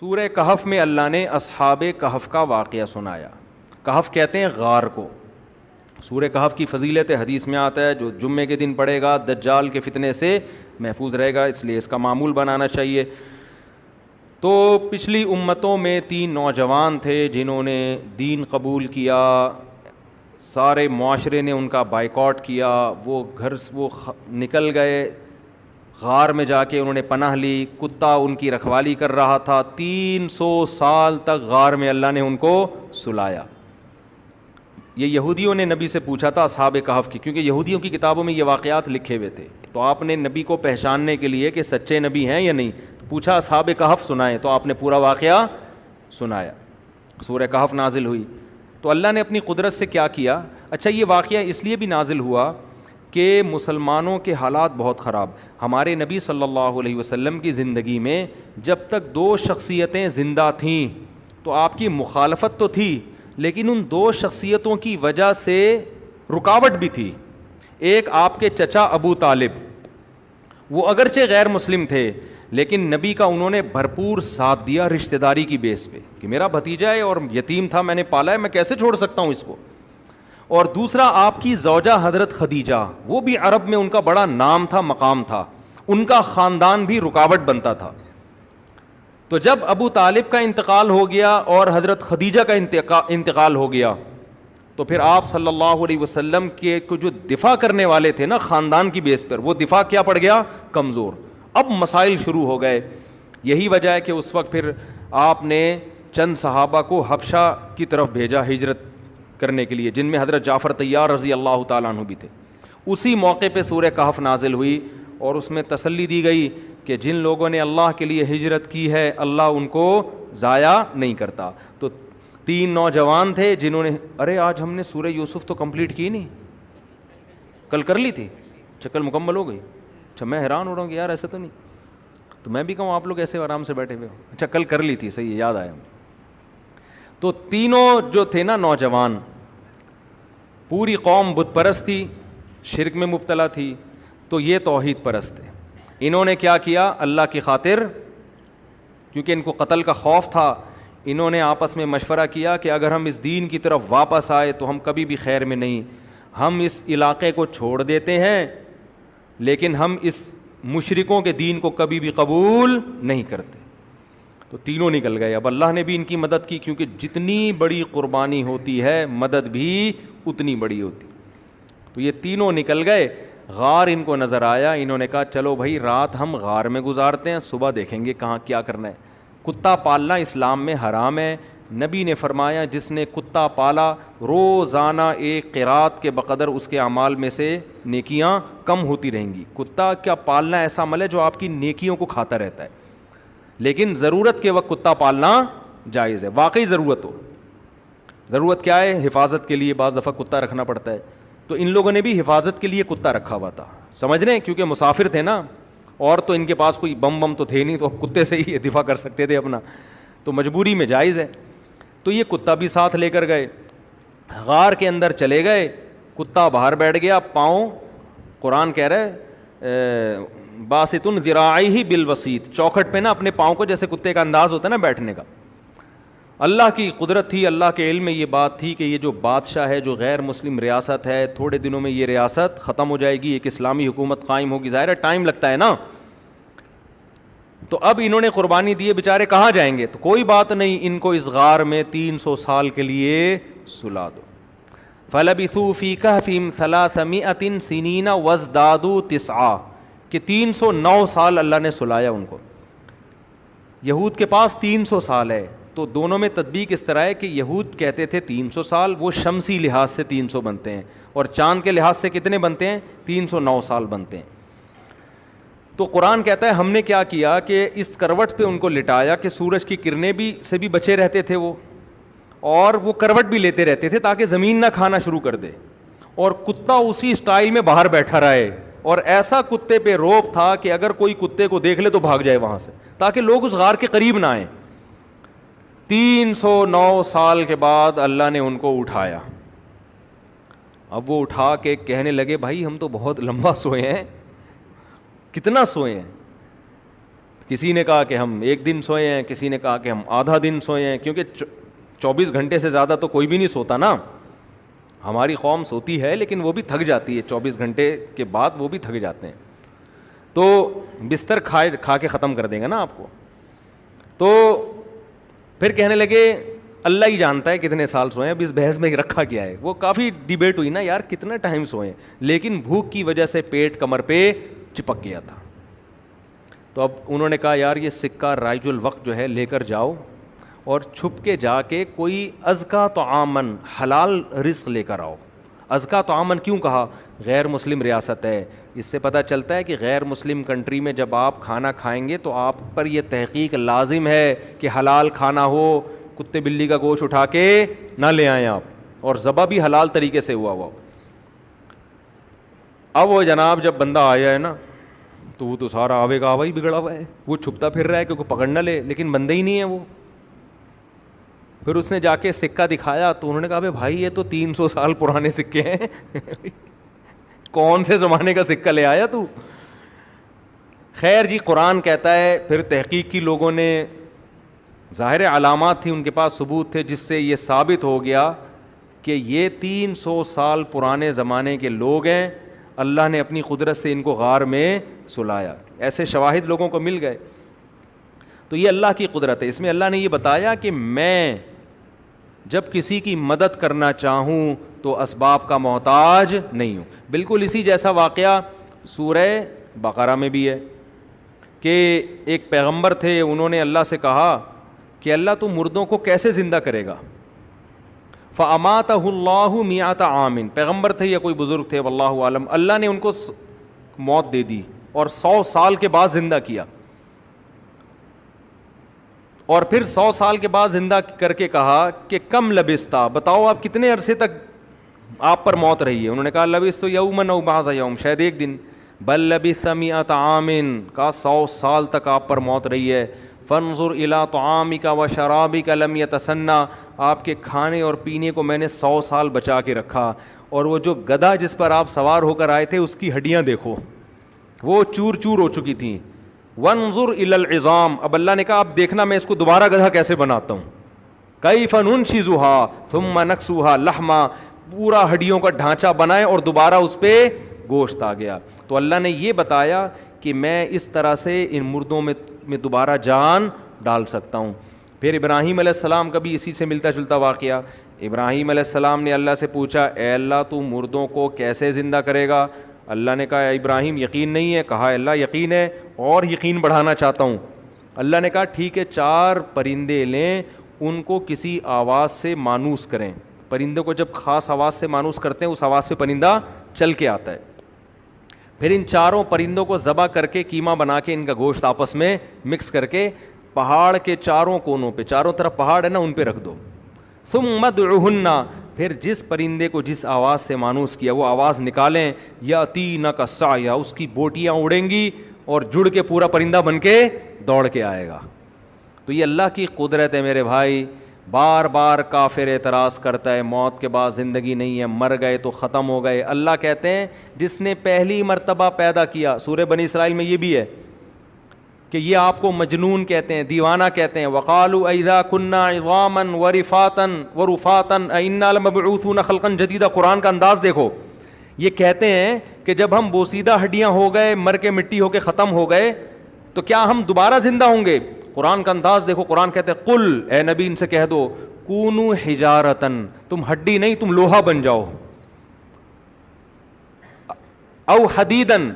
سورہ کہف میں اللہ نے اصحاب کہف کا واقعہ سنایا. کہف کہتے ہیں غار کو. سورہ کہف کی فضیلت حدیث میں آتا ہے جو جمعے کے دن پڑھے گا دجال کے فتنے سے محفوظ رہے گا, اس لیے اس کا معمول بنانا چاہیے. تو پچھلی امتوں میں 3 نوجوان تھے جنہوں نے دین قبول کیا, سارے معاشرے نے ان کا بائیکاٹ کیا, وہ نکل گئے غار میں جا کے انہوں نے پناہ لی, کتا ان کی رکھوالی کر رہا تھا. 300 سال تک غار میں اللہ نے ان کو سلایا. یہ یہودیوں نے نبی سے پوچھا تھا اصحاب کہف کی, کیونکہ یہودیوں کی کتابوں میں یہ واقعات لکھے ہوئے تھے. تو آپ نے نبی کو پہچاننے کے لیے کہ سچے نبی ہیں یا نہیں, تو پوچھا اصحاب کہف سنائیں, تو آپ نے پورا واقعہ سنایا. سورہ کہف نازل ہوئی تو اللہ نے اپنی قدرت سے کیا کیا. اچھا, یہ واقعہ اس لیے بھی نازل ہوا کہ مسلمانوں کے حالات بہت خراب. ہمارے نبی صلی اللہ علیہ وسلم کی زندگی میں جب تک 2 شخصیتیں زندہ تھیں تو آپ کی مخالفت تو تھی, لیکن ان 2 شخصیتوں کی وجہ سے رکاوٹ بھی تھی. ایک آپ کے چچا ابو طالب, وہ اگرچہ غیر مسلم تھے لیکن نبی کا انہوں نے بھرپور ساتھ دیا رشتہ داری کی بیس پہ کہ میرا بھتیجا ہے اور یتیم تھا, میں نے پالا ہے, میں کیسے چھوڑ سکتا ہوں اس کو. اور دوسرا آپ کی زوجہ حضرت خدیجہ, وہ بھی عرب میں ان کا بڑا نام تھا, مقام تھا, ان کا خاندان بھی رکاوٹ بنتا تھا. تو جب ابو طالب کا انتقال ہو گیا اور حضرت خدیجہ کا انتقال ہو گیا تو پھر آپ صلی اللہ علیہ وسلم کے جو دفاع کرنے والے تھے نا خاندان کی بیس پر, وہ دفاع کیا پڑ گیا, کمزور. اب مسائل شروع ہو گئے. یہی وجہ ہے کہ اس وقت پھر آپ نے چند صحابہ کو حبشہ کی طرف بھیجا ہجرت کرنے کے لیے, جن میں حضرت جعفر طیار رضی اللہ تعالیٰ عنہ بھی تھے. اسی موقع پہ سورہ کہف نازل ہوئی اور اس میں تسلی دی گئی کہ جن لوگوں نے اللہ کے لیے ہجرت کی ہے اللہ ان کو ضائع نہیں کرتا. تو 3 نوجوان تھے جنہوں نے, ارے آج ہم نے سورہ یوسف تو کمپلیٹ کی نہیں, کل کر لی تھی, کل مکمل ہو گئی. اچھا, میں حیران ہو رہا ہوں کہ یار ایسا تو نہیں, تو میں بھی کہوں آپ لوگ ایسے آرام سے بیٹھے ہوئے ہو. اچھا, کل کر لی تھی, صحیح ہے, یاد آیا. تو تینوں جو تھے نا نوجوان, پوری قوم بت پرست تھی, شرک میں مبتلا تھی, تو یہ توحید پرست تھے. انہوں نے کیا کیا, اللہ کی خاطر, کیونکہ ان کو قتل کا خوف تھا, انہوں نے آپس میں مشورہ کیا کہ اگر ہم اس دین کی طرف واپس آئے تو ہم کبھی بھی خیر میں نہیں, ہم اس علاقے کو چھوڑ دیتے ہیں لیکن ہم اس مشرکوں کے دین کو کبھی بھی قبول نہیں کرتے. تو تینوں نکل گئے. اب اللہ نے بھی ان کی مدد کی, کیونکہ جتنی بڑی قربانی ہوتی ہے مدد بھی اتنی بڑی ہوتی. تو یہ تینوں نکل گئے. غار ان کو نظر آیا, انہوں نے کہا چلو بھائی رات ہم غار میں گزارتے ہیں, صبح دیکھیں گے کہاں کیا کرنا ہے. کتا پالنا اسلام میں حرام ہے. نبی نے فرمایا جس نے کتا پالا روزانہ 1 قرات کے بقدر اس کے اعمال میں سے نیکیاں کم ہوتی رہیں گی. کتا کیا پالنا ایسا عمل ہے جو آپ کی نیکیوں کو کھاتا رہتا ہے, لیکن ضرورت کے وقت کتا پالنا جائز ہے. واقعی ضرورت ہو, ضرورت کیا ہے, حفاظت کے لیے بعض دفعہ کتا رکھنا پڑتا ہے. تو ان لوگوں نے بھی حفاظت کے لیے کتا رکھا ہوا تھا, سمجھ رہے ہیں, کیونکہ مسافر تھے نا, اور تو ان کے پاس کوئی بم تو تھے نہیں, تو کتے سے ہی دفاع کر سکتے تھے اپنا, تو مجبوری میں جائز ہے. تو یہ کتا بھی ساتھ لے کر گئے, غار کے اندر چلے گئے. کتا باہر بیٹھ گیا, پاؤں, قرآن کہہ رہا ہے باسطن ذراعیہ بالوسیط, چوکھٹ پہ نا اپنے پاؤں کو, جیسے کتے کا انداز ہوتا ہے نا بیٹھنے کا. اللہ کی قدرت تھی, اللہ کے علم میں یہ بات تھی کہ یہ جو بادشاہ ہے, جو غیر مسلم ریاست ہے, تھوڑے دنوں میں یہ ریاست ختم ہو جائے گی, ایک اسلامی حکومت قائم ہوگی. ظاہر ہے ٹائم لگتا ہے نا. تو اب انہوں نے قربانی دی, بیچارے کہاں جائیں گے, تو کوئی بات نہیں, ان کو اس غار میں 300 سال کے لیے سلا دو. فَلَبِثُوا فِي كَهْفِهِمْ 300 سِنِينَ وَازْدَادُوا 9, کہ 309 سال اللہ نے سلایا ان کو. یہود کے پاس 300 سال ہے, تو دونوں میں تطبیق اس طرح ہے کہ یہود کہتے تھے 300 سال, وہ شمسی لحاظ سے 300 بنتے ہیں, اور چاند کے لحاظ سے کتنے بنتے ہیں, 309 سال بنتے ہیں. تو قرآن کہتا ہے ہم نے کیا کیا کہ اس کروٹ پہ ان کو لٹایا کہ سورج کی کرنیں بھی سے بھی بچے رہتے تھے وہ, اور وہ کروٹ بھی لیتے رہتے تھے تاکہ زمین نہ کھانا شروع کر دے, اور کتا اسی اسٹائل میں باہر بیٹھا رہے, اور ایسا کتے پہ روب تھا کہ اگر کوئی کتے کو دیکھ لے تو بھاگ جائے وہاں سے, تاکہ لوگ اس غار کے قریب نہ آئیں. 309 سال کے بعد اللہ نے ان کو اٹھایا. اب وہ اٹھا کے کہنے لگے بھائی ہم تو بہت لمبا سوئے ہیں. کتنا سوئے ہیں, کسی نے کہا کہ ہم 1 دن سوئے ہیں, کسی نے کہا کہ ہم آدھا دن سوئے ہیں, کیونکہ 24 گھنٹے سے زیادہ تو کوئی بھی نہیں سوتا نا. ہماری قوم سوتی ہے لیکن وہ بھی تھک جاتی ہے, 24 گھنٹے کے بعد وہ بھی تھک جاتے ہیں. تو بستر کھا کے ختم کر دیں گے نا آپ کو. تو پھر کہنے لگے اللہ ہی جانتا ہے کتنے سال سوئے ہیں, اب اس بحث میں رکھا کیا ہے. وہ کافی ڈیبیٹ ہوئی نا یار کتنا ٹائم سوئے ہیں, لیکن بھوک کی وجہ سے پیٹ کمر پہ چپک گیا تھا. تو اب انہوں نے کہا یار یہ سکہ رائج الوقت جو ہے لے کر جاؤ اور چھپ کے جا کے کوئی ازکا طعامن حلال رزق لے کر آؤ. ازکا طعامن کیوں کہا؟ غیر مسلم ریاست ہے, اس سے پتہ چلتا ہے کہ غیر مسلم کنٹری میں جب آپ کھانا کھائیں گے تو آپ پر یہ تحقیق لازم ہے کہ حلال کھانا ہو, کتے بلی کا گوشت اٹھا کے نہ لے آئیں آپ, اور ذبح بھی حلال طریقے سے ہوا. اب وہ جناب جب بندہ آیا ہے نا تو وہ تو سارا آوے کا آوا ہی بگڑا ہوا ہے, وہ چھپتا پھر رہا ہے کیونکہ پکڑ نہ لے, لیکن بندہ ہی نہیں ہے وہ. پھر اس نے جا کے سکہ دکھایا تو انہوں نے کہا بھائی یہ تو 300 سال پرانے سکے ہیں, کون سے زمانے کا سکہ لے آیا تو. خیر جی قرآن کہتا ہے, پھر تحقیق کی لوگوں نے, ظاہر علامات تھی ان کے پاس, ثبوت تھے جس سے یہ ثابت ہو گیا کہ یہ 300 سال پرانے زمانے کے لوگ ہیں, اللہ نے اپنی قدرت سے ان کو غار میں سلایا. ایسے شواہد لوگوں کو مل گئے. تو یہ اللہ کی قدرت ہے. اس میں اللہ نے یہ بتایا کہ میں جب کسی کی مدد کرنا چاہوں تو اسباب کا محتاج نہیں ہوں. بالکل اسی جیسا واقعہ سورہ بقرہ میں بھی ہے کہ ایک پیغمبر تھے, انہوں نے اللہ سے کہا کہ اللہ تو مردوں کو کیسے زندہ کرے گا. فَأَمَاتَهُ اللَّهُ مِئَةَ عَامٍ, پیغمبر تھے یا کوئی بزرگ تھے واللہ عالم, اللہ نے ان کو موت دے دی اور 100 سال کے بعد زندہ کیا. اور پھر 100 سال کے بعد زندہ کر کے کہا کہ کم لبستا, بتاؤ آپ کتنے عرصے تک آپ پر موت رہی ہے. انہوں نے کہا لبست یوما او بعض یوم, شاید 1 دن. بل لبث 100 عام, کہا 100 سال تک آپ پر موت رہی ہے. فانظر الی طعامک و شرابک لم یتسنى, آپ کے کھانے اور پینے کو میں نے 100 سال بچا کے رکھا, اور وہ جو گدھا جس پر آپ سوار ہو کر آئے تھے اس کی ہڈیاں دیکھو وہ چور چور ہو چکی تھیں. وانظر الی العظام, اب اللہ نے کہا اب دیکھنا میں اس کو دوبارہ گدھا کیسے بناتا ہوں. کیف ننشزها ثم نکسوها لحما, پورا ہڈیوں کا ڈھانچہ بنائے اور دوبارہ اس پہ گوشت آ گیا. تو اللہ نے یہ بتایا کہ میں اس طرح سے ان مردوں میں دوبارہ جان ڈال سکتا ہوں. پھر ابراہیم علیہ السلام کا بھی اسی سے ملتا جلتا واقعہ. ابراہیم علیہ السلام نے اللہ سے پوچھا اے اللہ تو مردوں کو کیسے زندہ کرے گا. اللہ نے کہا اے ابراہیم یقین نہیں ہے. کہا اللہ یقین ہے اور یقین بڑھانا چاہتا ہوں. اللہ نے کہا ٹھیک ہے 4 پرندے لیں, ان کو کسی آواز سے مانوس کریں. پرندوں کو جب خاص آواز سے مانوس کرتے ہیں اس آواز پہ پرندہ چل کے آتا ہے. پھر ان 4 پرندوں کو ذبح کر کے کیما بنا کے ان کا گوشت آپس میں مکس کر کے پہاڑ کے 4 کونوں پہ, چاروں طرف پہاڑ ہے نا, ان پہ رکھ دو. ثم ادعوہن, پھر جس پرندے کو جس آواز سے مانوس کیا وہ آواز نکالیں. یاتینک سعیا, اس کی بوٹیاں اڑیں گی اور جڑ کے پورا پرندہ بن کے دوڑ کے آئے گا. تو یہ اللہ کی قدرت ہے میرے بھائی. بار بار کافر اعتراض کرتا ہے موت کے بعد زندگی نہیں ہے, مر گئے تو ختم ہو گئے. اللہ کہتے ہیں جس نے پہلی مرتبہ پیدا کیا, سورہ بنی اسرائیل میں یہ بھی ہے کہ یہ آپ کو مجنون کہتے ہیں, دیوانہ کہتے ہیں. وقالوا اذا كنا عظاما ورفاتا انا لمبعوثون خلقا جديدا, قرآن کا انداز دیکھو. یہ کہتے ہیں کہ جب ہم بوسیدہ ہڈیاں ہو گئے, مر کے مٹی ہو کے ختم ہو گئے, تو کیا ہم دوبارہ زندہ ہوں گے. قرآن کا انداز دیکھو. قرآن کہتے ہیں قل, اے نبی ان سے کہہ دو, کونو حجارتن, تم ہڈی نہیں تم لوہا بن جاؤ. او حدیدن,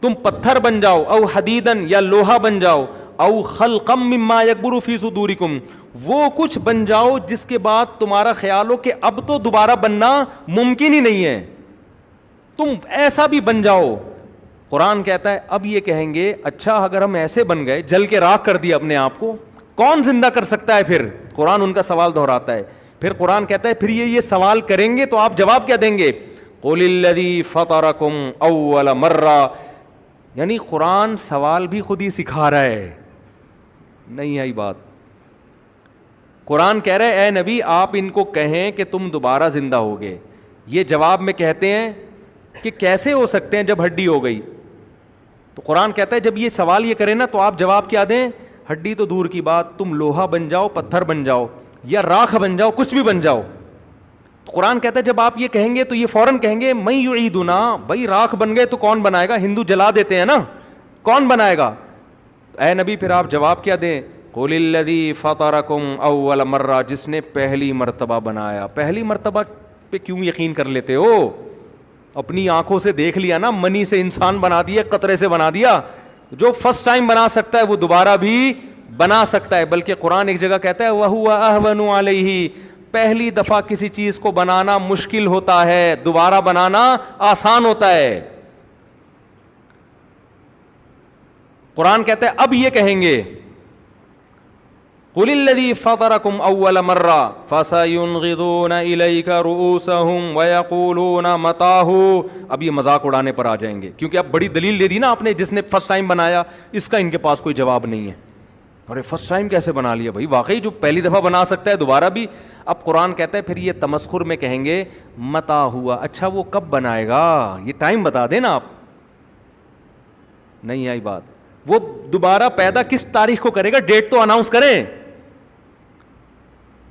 تم پتھر بن جاؤ. او حدیدن, یا لوہا بن جاؤ. او خلقا مما یکبر فی صدورکم, وہ کچھ بن جاؤ جس کے بعد تمہارا خیال ہو کہ اب تو دوبارہ بننا ممکن ہی نہیں ہے, تم ایسا بھی بن جاؤ. قرآن کہتا ہے اب یہ کہیں گے اچھا اگر ہم ایسے بن گئے, جل کے راکھ کر دیا اپنے آپ کو, کون زندہ کر سکتا ہے پھر. قرآن ان کا سوال دہراتا ہے. پھر قرآن کہتا ہے پھر یہ سوال کریں گے تو آپ جواب کیا دیں گے. قل الذی فطرکم اول مرہ, یعنی قرآن سوال بھی خود ہی سکھا رہا ہے. نہیں آئی بات. قرآن کہہ رہے اے نبی آپ ان کو کہیں کہ تم دوبارہ زندہ ہوگے. یہ جواب میں کہتے ہیں کہ کیسے ہو سکتے ہیں جب ہڈی ہو گئی. تو قرآن کہتا ہے جب یہ سوال یہ کرے نا تو آپ جواب کیا دیں؟ ہڈی تو دور کی بات، تم لوہا بن جاؤ، پتھر بن جاؤ، یا راکھ بن جاؤ، کچھ بھی بن جاؤ. تو قرآن کہتا ہے جب آپ یہ کہیں گے تو یہ فوراً کہیں گے میں یعیدنا، بھائی راکھ بن گئے تو کون بنائے گا؟ ہندو جلا دیتے ہیں نا، کون بنائے گا؟ اے نبی پھر آپ جواب کیا دیں؟ قل الذی فطرکم اول مرہ، جس نے پہلی مرتبہ بنایا. پہلی مرتبہ پہ کیوں یقین کر لیتے ہو؟ اپنی آنکھوں سے دیکھ لیا نا، منی سے انسان بنا دیا، قطرے سے بنا دیا. جو فرسٹ ٹائم بنا سکتا ہے وہ دوبارہ بھی بنا سکتا ہے. بلکہ قرآن ایک جگہ کہتا ہے وَهُوَ أَهْوَنُ عَلَيْهِ، پہلی دفعہ کسی چیز کو بنانا مشکل ہوتا ہے، دوبارہ بنانا آسان ہوتا ہے. قرآن کہتا ہے اب یہ کہیں گے قُلِ الَّذِي فَطَرَكُمْ أَوَّلَ مَرَّةٍ فَسَيُنْغِضُونَ إِلَيْكَ رُؤُوسَهُمْ وَيَقُولُونَ مَتَاهُ. اب یہ مذاق اڑانے پر آ جائیں گے، کیونکہ اب بڑی دلیل دے دی نا آپ نے، جس نے فرسٹ ٹائم بنایا اس کا ان کے پاس کوئی جواب نہیں ہے. ارے فرسٹ ٹائم کیسے بنا لیا بھائی؟ واقعی جو پہلی دفعہ بنا سکتا ہے دوبارہ بھی. اب قرآن کہتا ہے پھر یہ تمسخر میں کہیں گے متا ہوا، اچھا وہ کب بنائے گا؟ یہ ٹائم بتا دیں نا آپ. نہیں آئی بات؟ وہ دوبارہ پیدا کس تاریخ کو کرے گا؟ ڈیٹ تو اناؤنس کریں.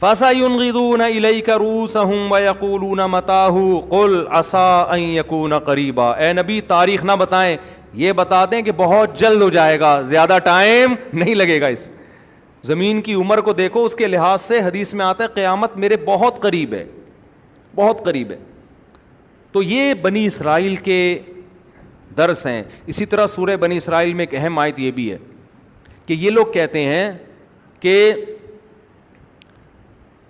فَسَيُنْغِضُونَ إِلَيْكَ رُؤُوسَهُمْ وَيَقُولُونَ مَتَاهُ قُلْ عَسَىٰ أَن يَكُونَ قَرِيبًا. اے نبی تاریخ نہ بتائیں، یہ بتا دیں کہ بہت جلد ہو جائے گا، زیادہ ٹائم نہیں لگے گا. اس زمین کی عمر کو دیکھو، اس کے لحاظ سے حدیث میں آتا ہے قیامت میرے بہت قریب ہے، بہت قریب ہے. تو یہ بنی اسرائیل کے درس ہیں. اسی طرح سورہ بنی اسرائیل میں ایک اہم آیت یہ بھی ہے کہ یہ لوگ کہتے ہیں کہ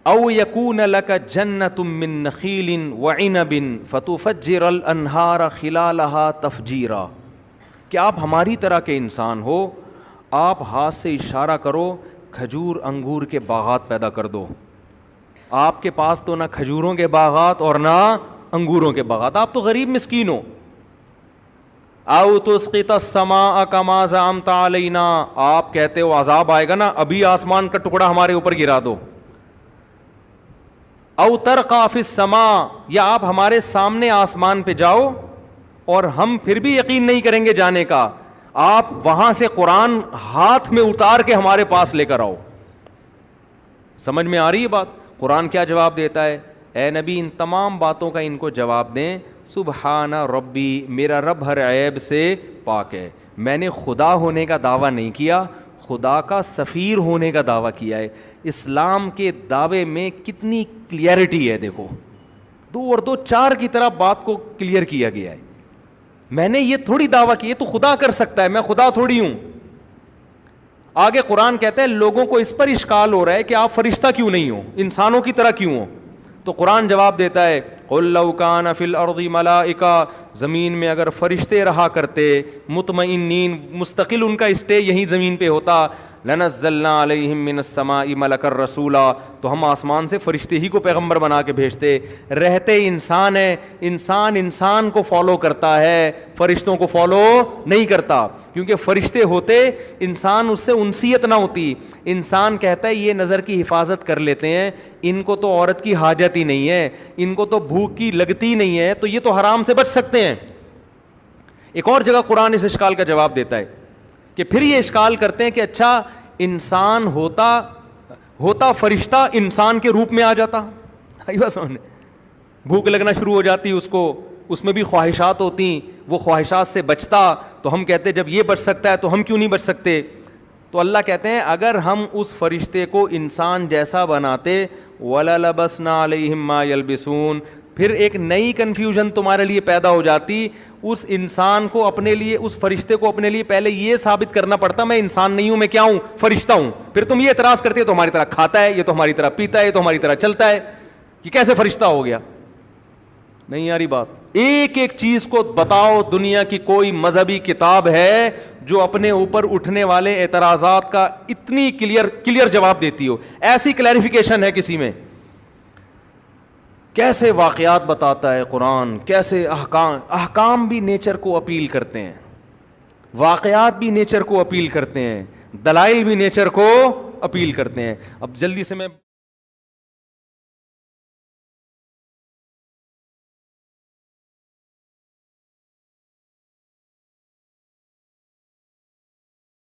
او یکون لک جنۃ من نخیل وعنب فتفجر الانہار خلالها تفجیرا. کہ آپ ہماری طرح کے انسان ہو، آپ ہاتھ سے اشارہ کرو کھجور انگور کے باغات پیدا کر دو. آپ کے پاس تو نہ کھجوروں کے باغات اور نہ انگوروں کے باغات، آپ تو غریب مسکین ہو. او تسقط السماء کما زعمت علینا، آپ کہتے ہو عذاب آئے گا نا، ابھی آسمان کا ٹکڑا ہمارے اوپر گرا دو. او ترقى فی السماء، یا آپ ہمارے سامنے آسمان پہ جاؤ اور ہم پھر بھی یقین نہیں کریں گے جانے کا، آپ وہاں سے قرآن ہاتھ میں اتار کے ہمارے پاس لے کر آؤ. سمجھ میں آ رہی ہے بات؟ قرآن کیا جواب دیتا ہے؟ اے نبی ان تمام باتوں کا ان کو جواب دیں سبحان ربی، میرا رب ہر عیب سے پاک ہے. میں نے خدا ہونے کا دعویٰ نہیں کیا، خدا کا سفیر ہونے کا دعویٰ کیا ہے. اسلام کے دعوے میں کتنی کلیئرٹی ہے، دیکھو 2 اور 2 4 کی طرح بات کو کلیئر کیا گیا ہے. میں نے یہ تھوڑی دعویٰ کی ہے تو خدا کر سکتا ہے، میں خدا تھوڑی ہوں. آگے قرآن کہتا ہے لوگوں کو اس پر اشکال ہو رہا ہے کہ آپ فرشتہ کیوں نہیں ہو، انسانوں کی طرح کیوں ہو. تو قرآن جواب دیتا ہے قُل لَوْ كَانَ فِي الْأَرْضِ مَلَائِكَةٌ، زمین میں اگر فرشتے رہا کرتے مطمئنین، مستقل ان کا اسٹے یہیں زمین پہ ہوتا، لَنَزَّلْنَا عَلَيْهِم مِّنَ السَّمَاءِ مَلَكًا رَّسُولًا، تو ہم آسمان سے فرشتے ہی کو پیغمبر بنا کے بھیجتے. رہتے انسان ہے، انسان کو فالو کرتا ہے، فرشتوں کو فالو نہیں کرتا، کیونکہ فرشتے ہوتے انسان اس سے انسیت نہ ہوتی. انسان کہتا ہے یہ نظر کی حفاظت کر لیتے ہیں، ان کو تو عورت کی حاجت ہی نہیں ہے، ان کو تو بھوک کی لگتی نہیں ہے، تو یہ تو حرام سے بچ سکتے ہیں. ایک اور جگہ قرآن اس اشکال کا جواب دیتا ہے کہ پھر یہ اشکال کرتے ہیں کہ اچھا انسان ہوتا فرشتہ انسان کے روپ میں آ جاتا، بھوک لگنا شروع ہو جاتی اس کو، اس میں بھی خواہشات ہوتی، وہ خواہشات سے بچتا. تو ہم کہتے جب یہ بچ سکتا ہے تو ہم کیوں نہیں بچ سکتے؟ تو اللہ کہتے ہیں اگر ہم اس فرشتے کو انسان جیسا بناتے وَلَلَبَسْنَا عَلَيْهِمْ مَا يَلْبِسُونَ، پھر ایک نئی کنفیوژن تمہارے لیے پیدا ہو جاتی. اس انسان کو اپنے لیے، اس فرشتے کو اپنے لیے پہلے یہ ثابت کرنا پڑتا میں انسان نہیں ہوں، میں کیا ہوں؟ فرشتہ ہوں. پھر تم یہ اعتراض کرتے تو ہماری طرح کھاتا ہے، یہ تو ہماری طرح پیتا ہے، یہ تو ہماری طرح چلتا ہے، یہ کیسے فرشتہ ہو گیا؟ نہیں یاری بات. ایک ایک چیز کو بتاؤ، دنیا کی کوئی مذہبی کتاب ہے جو اپنے اوپر اٹھنے والے اعتراضات کا اتنی کلیئر جواب دیتی ہو؟ ایسی کلیریفیکیشن ہے کسی میں؟ کیسے واقعات بتاتا ہے قرآن، کیسے احکام بھی نیچر کو اپیل کرتے ہیں، واقعات بھی نیچر کو اپیل کرتے ہیں، دلائل بھی نیچر کو اپیل کرتے ہیں. اب جلدی سے میں